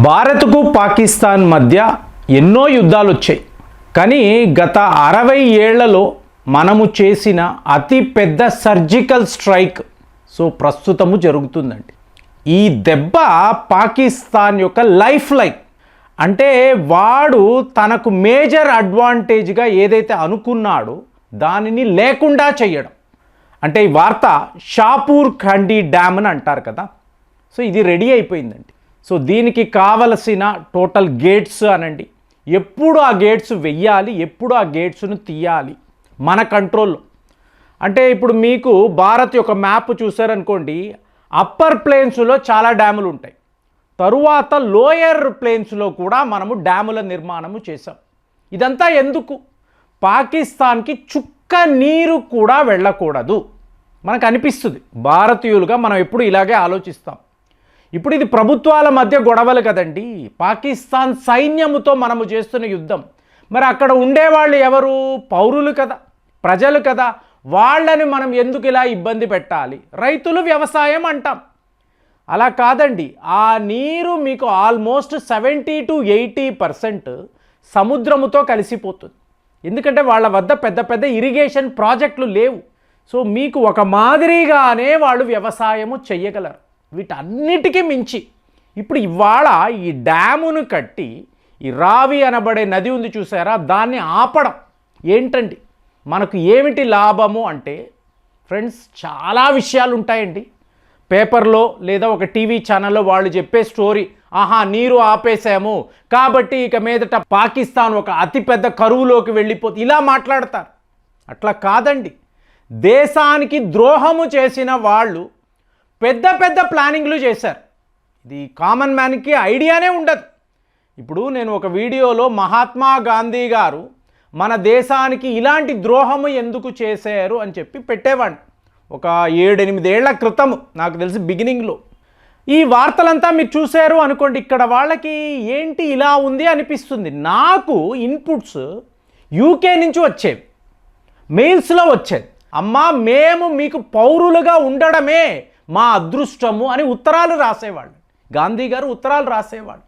భారత్కు పాకిస్తాన్ మధ్య ఎన్నో యుద్ధాలు వచ్చాయి. కానీ గత 60 ఏళ్లలో మనము చేసిన అతి పెద్ద సర్జికల్ స్ట్రైక్ ప్రస్తుతము జరుగుతుందండి. ఈ దెబ్బ పాకిస్తాన్ యొక్క లైఫ్ లైన్. అంటే వాడు తనకు మేజర్ అడ్వాంటేజ్గా ఏదైతే అనుకున్నాడో దానిని లేకుండా చేయడం. అంటే ఈ వార్త షాపూర్ ఖండి డ్యామ్ అని అంటారు కదా. ఇది రెడీ అయిపోయిందండి. దీనికి కావలసిన టోటల్ గేట్స్ అనండి, ఎప్పుడు ఆ గేట్స్ వెయ్యాలి, ఎప్పుడు ఆ గేట్స్ను తీయాలి మన కంట్రోల్లో. అంటే ఇప్పుడు మీకు భారత్ యొక్క మ్యాప్ చూసారనుకోండి, అప్పర్ ప్లేన్స్లో చాలా డ్యాములు ఉంటాయి, తరువాత లోయర్ ప్లేన్స్లో కూడా మనము డ్యాముల నిర్మాణము చేసాం. ఇదంతా ఎందుకు? పాకిస్తాన్కి చుక్క నీరు కూడా వెళ్ళకూడదు. మనకు అనిపిస్తుంది, భారతీయులుగా మనం ఎప్పుడు ఇలాగే ఆలోచిస్తాం. ఇప్పుడు ఇది ప్రభుత్వాల మధ్య గొడవలు కదండి, పాకిస్తాన్ సైన్యముతో మనము చేస్తున్న యుద్ధం. మరి అక్కడ ఉండేవాళ్ళు ఎవరు? పౌరులు కదా, ప్రజలు కదా. వాళ్ళని మనం ఎందుకు ఇలా ఇబ్బంది పెట్టాలి? రైతులు వ్యవసాయం అంటాం. అలా కాదండి, ఆ నీరు మీకు ఆల్మోస్ట్ 70 to 80% సముద్రముతో కలిసిపోతుంది. ఎందుకంటే వాళ్ళ వద్ద పెద్ద పెద్ద ఇరిగేషన్ ప్రాజెక్టులు లేవు. మీకు ఒక మాదిరిగానే వాళ్ళు వ్యవసాయము చెయ్యగలరు. వీటన్నిటికీ మించి ఇప్పుడు ఇవాళ ఈ డ్యామును కట్టి ఈ రావి అనబడే నది ఉంది చూసారా, దాన్ని ఆపడం ఏంటండి? మనకు ఏమిటి లాభము అంటే ఫ్రెండ్స్, చాలా విషయాలు ఉంటాయండి. పేపర్లో లేదా ఒక టీవీ ఛానల్లో వాళ్ళు చెప్పే స్టోరీ, నీరు ఆపేసాము కాబట్టి ఇక మీదట పాకిస్తాన్ ఒక అతిపెద్ద కరువులోకి వెళ్ళిపోతుంది, ఇలా మాట్లాడతారు. అట్లా కాదండి. దేశానికి ద్రోహము చేసిన వాళ్ళు పెద్ద పెద్ద ప్లానింగ్లు చేశారు. ఇది కామన్ మ్యాన్కి ఐడియానే ఉండదు. ఇప్పుడు నేను ఒక వీడియోలో మహాత్మా గాంధీ గారు మన దేశానికి ఇలాంటి ద్రోహము ఎందుకు చేశారు అని చెప్పి పెట్టేవాడిని ఒక 7-8 ఏళ్ల క్రితం, నాకు తెలిసి బిగినింగ్లో. ఈ వార్తలంతా మీరు చూశారు అనుకోండి, ఇక్కడ వాళ్ళకి ఏంటి ఇలా ఉంది అనిపిస్తుంది. నాకు ఇన్పుట్స్ యూకే నుంచి వచ్చేవి, మెయిల్స్లో వచ్చేది. అమ్మా, మేము మీకు పౌరులుగా ఉండడమే మా అదృష్టము అని ఉత్తరాలు రాసేవాళ్ళు. గాంధీ గారు ఉత్తరాలు రాసేవాళ్ళు.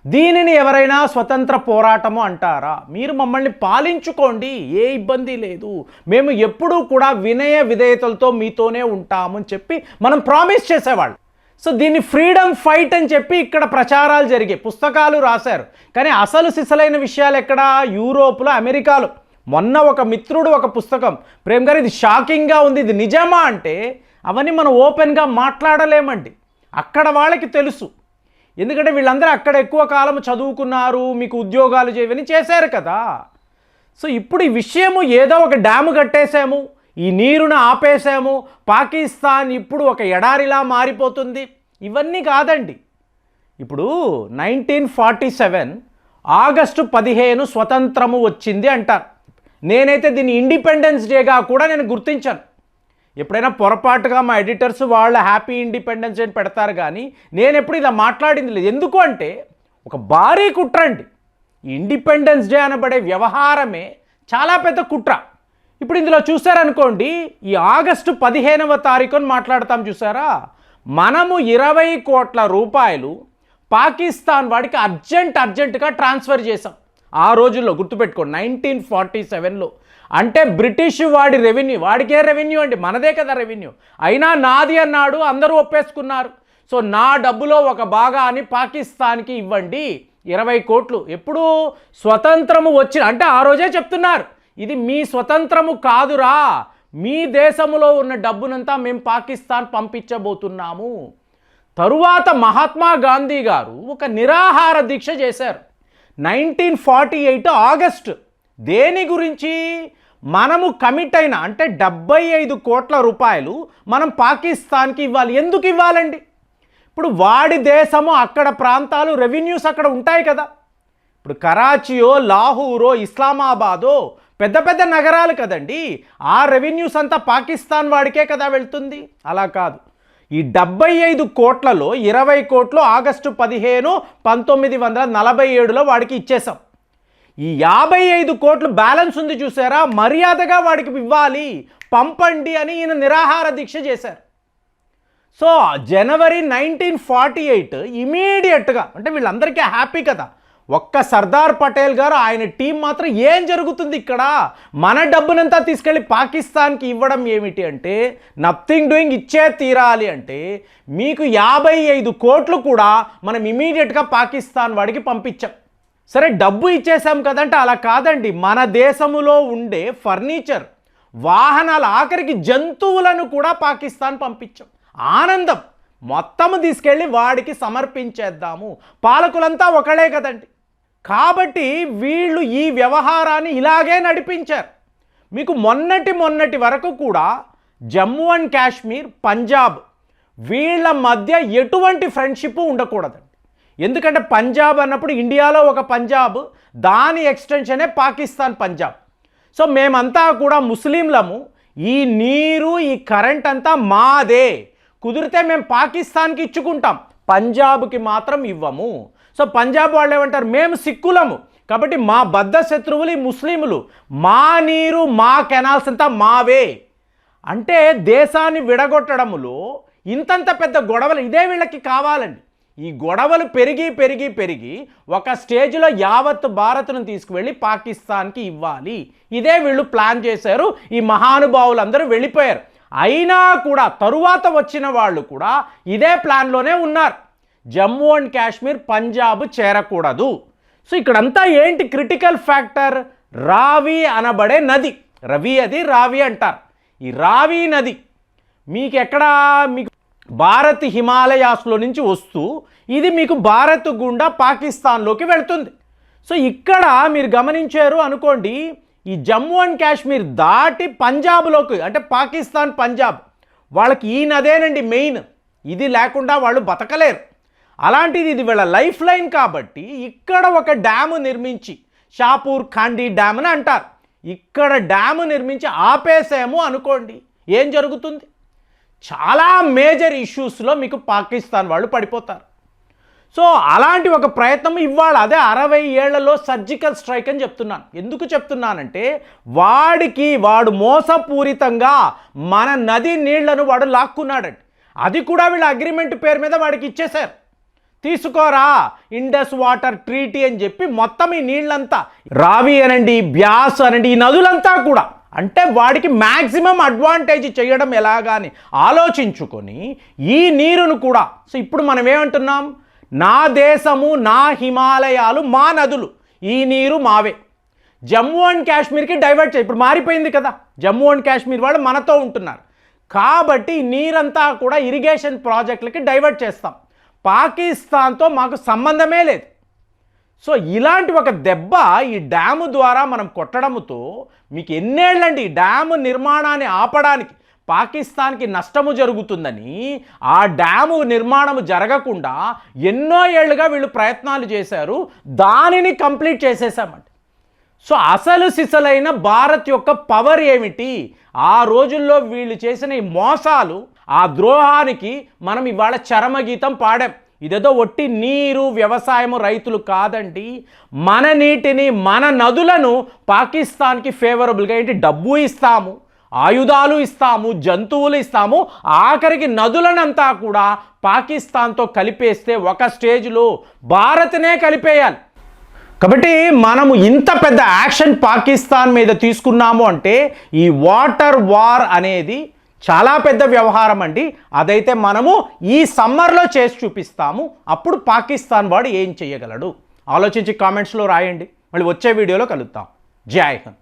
దీనిని ఎవరైనా స్వతంత్ర పోరాటము అంటారా? మీరు మమ్మల్ని పాలించుకోండి, ఏ ఇబ్బంది లేదు, మేము ఎప్పుడూ కూడా వినయ విధేయతలతో మీతోనే ఉంటామని చెప్పి మనం ప్రామిస్ చేసేవాళ్ళు. దీన్ని ఫ్రీడమ్ ఫైట్ అని చెప్పి ఇక్కడ ప్రచారాలు జరిగాయి, పుస్తకాలు రాశారు. కానీ అసలు సిసలైన విషయాలు ఎక్కడ? యూరోప్లో, అమెరికాలో. మొన్న ఒక మిత్రుడు ఒక పుస్తకం, ప్రేమ్ గారు ఇది షాకింగ్గా ఉంది, ఇది నిజమా అంటే అవన్నీ మనం ఓపెన్గా మాట్లాడలేమండి. అక్కడ వాళ్ళకి తెలుసు, ఎందుకంటే వీళ్ళందరూ అక్కడ ఎక్కువ కాలం చదువుకున్నారు, మీకు ఉద్యోగాలు చేయవని చేశారు కదా. ఇప్పుడు ఈ విషయము ఏదో ఒక డ్యాము కట్టేసాము, ఈ నీరును ఆపేసాము, పాకిస్తాన్ ఇప్పుడు ఒక ఎడారిలా మారిపోతుంది, ఇవన్నీ కాదండి. ఇప్పుడు 1947 ఆగస్టు 15 స్వతంత్రము వచ్చింది అంటారు. నేనైతే దీన్ని ఇండిపెండెన్స్ డేగా కూడా నేను గుర్తించాను. ఎప్పుడైనా పొరపాటుగా మా ఎడిటర్స్ వాళ్ళ హ్యాపీ ఇండిపెండెన్స్ డే పెడతారు, కానీ నేను ఎప్పుడు ఇలా మాట్లాడింది లేదు. ఎందుకు అంటే ఒక భారీ కుట్ర అండి. ఇండిపెండెన్స్ డే అనబడే వ్యవహారమే చాలా పెద్ద కుట్ర. ఇప్పుడు ఇందులో చూసారనుకోండి, ఈ ఆగస్టు 15వ తారీఖున మాట్లాడతాం చూసారా, మనము 20 కోట్ల రూపాయలు పాకిస్తాన్ వాడికి అర్జెంటుగా ట్రాన్స్ఫర్ చేసాం. ఆ రోజుల్లో గుర్తుపెట్టుకోండి, 1947లో. అంటే బ్రిటిష్ వాడి రెవెన్యూ, వాడికే రెవెన్యూ అండి, మనదే కదా రెవెన్యూ. అయినా నాది అన్నాడు, అందరూ ఒప్పేసుకున్నారు. నా డబ్బులో ఒక భాగాన్ని పాకిస్తాన్కి ఇవ్వండి, 20 కోట్లు. ఎప్పుడు స్వతంత్రము వచ్చిన అంటే ఆ రోజే చెప్తున్నారు, ఇది మీ స్వతంత్రము కాదురా, మీ దేశంలో ఉన్న డబ్బునంతా మేము పాకిస్తాన్ పంపించబోతున్నాము. తరువాత మహాత్మా గాంధీ గారు ఒక నిరాహార దీక్ష చేశారు 1948 ఆగస్టు. దేని గురించి? మనము కమిట్ అయిన అంటే 75 కోట్ల రూపాయలు మనం పాకిస్తాన్కి ఇవ్వాలి. ఎందుకు ఇవ్వాలండి? ఇప్పుడు వాడి దేశము, అక్కడ ప్రాంతాలు, రెవెన్యూస్ అక్కడ ఉంటాయి కదా. ఇప్పుడు కరాచీయో, లాహోరో, ఇస్లామాబాదో పెద్ద పెద్ద నగరాలు కదండి, ఆ రెవెన్యూస్ అంతా పాకిస్తాన్ వాడికే కదా వెళ్తుంది. అలా కాదు. ఈ 75 కోట్లలో 20 కోట్లు ఆగస్టు 15, 1947లో వాడికి ఇచ్చేసాం. ఈ 55 కోట్లు బ్యాలెన్స్ ఉంది చూసారా, మర్యాదగా వాడికి ఇవ్వాలి, పంపండి అని ఈయన నిరాహార దీక్ష చేశారు. సో జనవరి 1948 ఇమీడియట్గా, అంటే వీళ్ళందరికీ హ్యాపీ కదా, ఒక్క సర్దార్ పటేల్ గారు ఆయన టీం మాత్రం ఏం జరుగుతుంది ఇక్కడ, మన డబ్బునంతా తీసుకెళ్ళి పాకిస్తాన్కి ఇవ్వడం ఏమిటి అంటే నథింగ్ డూయింగ్, ఇచ్చే తీరాలి అంటే మీకు 55 కోట్లు కూడా మనం ఇమీడియట్గా పాకిస్తాన్ వాడికి పంపించాం. సరే డబ్బు ఇచ్చేసాం కదంటే అలా కాదండి, మన దేశంలో ఉండే ఫర్నిచర్, వాహనాల, ఆఖరికి జంతువులను కూడా పాకిస్తాన్ పంపించాం. ఆనందం మొత్తము తీసుకెళ్ళి వాడికి సమర్పించేద్దాము, పాలకులంతా ఒకడే కదండి. కాబట్టి వీళ్ళు ఈ వ్యవహారాన్ని ఇలాగే నడిపించారు. మీకు మొన్నటి వరకు కూడా జమ్మూ అండ్ కాశ్మీర్, పంజాబ్ వీళ్ళ మధ్య ఎటువంటి ఫ్రెండ్షిప్ ఉండకూడదండి. ఎందుకంటే పంజాబ్ అన్నప్పుడు ఇండియాలో ఒక పంజాబ్, దాని ఎక్స్టెన్షనే పాకిస్తాన్ పంజాబ్. సో మేమంతా కూడా ముస్లింలము, ఈ నీరు ఈ కరెంట్ అంతా మాదే, కుదిరితే మేము పాకిస్తాన్కి ఇచ్చుకుంటాం, పంజాబ్కి మాత్రం ఇవ్వము. సో పంజాబ్ వాళ్ళు ఏమంటారు, మేము సిక్కులము కాబట్టి మా బద్ధ శత్రువులు ఈ ముస్లింలు, మా నీరు మా కెనాల్స్ అంతా మావే అంటే దేశాన్ని విడగొట్టడంలో ఇంతంత పెద్ద గొడవలు ఇదే వీళ్ళకి కావాలండి. ఈ గొడవలు పెరిగి ఒక స్టేజ్లో యావత్ భారత్ను తీసుకువెళ్ళి పాకిస్తాన్కి ఇవ్వాలి, ఇదే వీళ్ళు ప్లాన్ చేశారు. ఈ మహానుభావులందరూ వెళ్ళిపోయారు. అయినా కూడా తరువాత వచ్చిన వాళ్ళు కూడా ఇదే ప్లాన్లోనే ఉన్నారు, జమ్మూ అండ్ కాశ్మీర్ పంజాబ్ చేరకూడదు. సో ఇక్కడంతా ఏంటి క్రిటికల్ ఫ్యాక్టర్, రావి అనబడే నది, రవి అది రావి అంటారు. ఈ రావి నది మీకు ఎక్కడ, మీకు భారత్ హిమాలయాస్లో నుంచి వస్తూ ఇది మీకు భారత్ గుండా పాకిస్తాన్లోకి వెళ్తుంది. సో ఇక్కడ మీరు గమనించారు అనుకోండి, ఈ జమ్మూ అండ్ కాశ్మీర్ దాటి పంజాబ్లోకి, అంటే పాకిస్తాన్ పంజాబ్ వాళ్ళకి ఈ నదేనండి మెయిన్, ఇది లేకుండా వాళ్ళు బతకలేరు. అలాంటిది ఇది వీళ్ళ లైఫ్ లైన్ కాబట్టి ఇక్కడ ఒక డ్యాము నిర్మించి, షాపూర్ ఖాండీ డ్యామ్ అని అంటారు, ఇక్కడ డ్యాము నిర్మించి ఆపేసాము అనుకోండి, ఏం జరుగుతుంది, చాలా మేజర్ ఇష్యూస్లో మీకు పాకిస్తాన్ వాళ్ళు పడిపోతారు. సో అలాంటి ఒక ప్రయత్నం ఇవాళ, అదే 60 ఏళ్లలో సర్జికల్ స్ట్రైక్ అని చెప్తున్నాను. ఎందుకు చెప్తున్నానంటే వాడు మోసపూరితంగా మన నది నీళ్లను వాడు లాక్కున్నాడండి. అది కూడా వీళ్ళ అగ్రిమెంట్ పేరు మీద వాడికి ఇచ్చేశారు, తీసుకోరా ఇండస్ వాటర్ ట్రీటీ అని చెప్పి మొత్తం ఈ నీళ్ళంతా, రావి అనండి, బ్యాస్ అనండి, ఈ నదులంతా కూడా, అంటే వాడికి మ్యాక్సిమం అడ్వాంటేజ్ చేయడం ఎలాగాని ఆలోచించుకొని ఈ నీరును కూడా, సో ఇప్పుడు మనం ఏమంటున్నాం, నా దేశము, నా హిమాలయాలు, మా నదులు, ఈ నీరు మావే, జమ్మూ అండ్ కాశ్మీర్కి డైవర్ట్ చేయి. ఇప్పుడు మారిపోయింది కదా, జమ్మూ అండ్ కాశ్మీర్ వాళ్ళు మనతో ఉంటున్నారు కాబట్టి నీరంతా కూడా ఇరిగేషన్ ప్రాజెక్టులకి డైవర్ట్ చేస్తాం, పాకిస్తాన్తో మాకు సంబంధమే లేదు. సో ఇలాంటి ఒక దెబ్బ ఈ డ్యాము ద్వారా మనం కొట్టడంతో మీకు ఎన్నేళ్ళండి ఈ డ్యాము నిర్మాణాన్ని ఆపడానికి పాకిస్తాన్కి నష్టము జరుగుతుందని, ఆ డ్యాము నిర్మాణము జరగకుండా ఎన్నో ఏళ్ళుగా వీళ్ళు ప్రయత్నాలు చేశారు, దానిని కంప్లీట్ చేసేసామండి. సో అసలు సిసలైన భారత్ యొక్క పవర్ ఏమిటి, ఆ రోజుల్లో వీళ్ళు చేసిన ఈ మోసాలు, ఆ ద్రోహానికి మనం ఇవాళ చరమగీతం పాడాం. ఇదేదో ఒట్టి నీరు, వ్యవసాయము, రైతులు కాదండి, మన నీటిని, మన నదులను పాకిస్తాన్కి ఫేవరబుల్గా ఏంటి డబ్బు ఇస్తాము, ఆయుధాలు ఇస్తాము, జంతువులు ఇస్తాము, ఆఖరికి నదులనంతా కూడా పాకిస్తాన్తో కలిపేస్తే ఒక స్టేజ్లో భారత్నే కలిపేయాలి. కాబట్టి మనము ఇంత పెద్ద యాక్షన్ పాకిస్తాన్ మీద తీసుకున్నాము అంటే ఈ వాటర్ వార్ అనేది చాలా పెద్ద వ్యవహారం అండి. అదైతే మనము ఈ సమ్మర్లో చేసి చూపిస్తాము, అప్పుడు పాకిస్తాన్ వాడు ఏం చేయగలడు ఆలోచించి కామెంట్స్లో రాయండి. మళ్ళీ వచ్చే వీడియోలో కలుద్దాం. జై హింద్.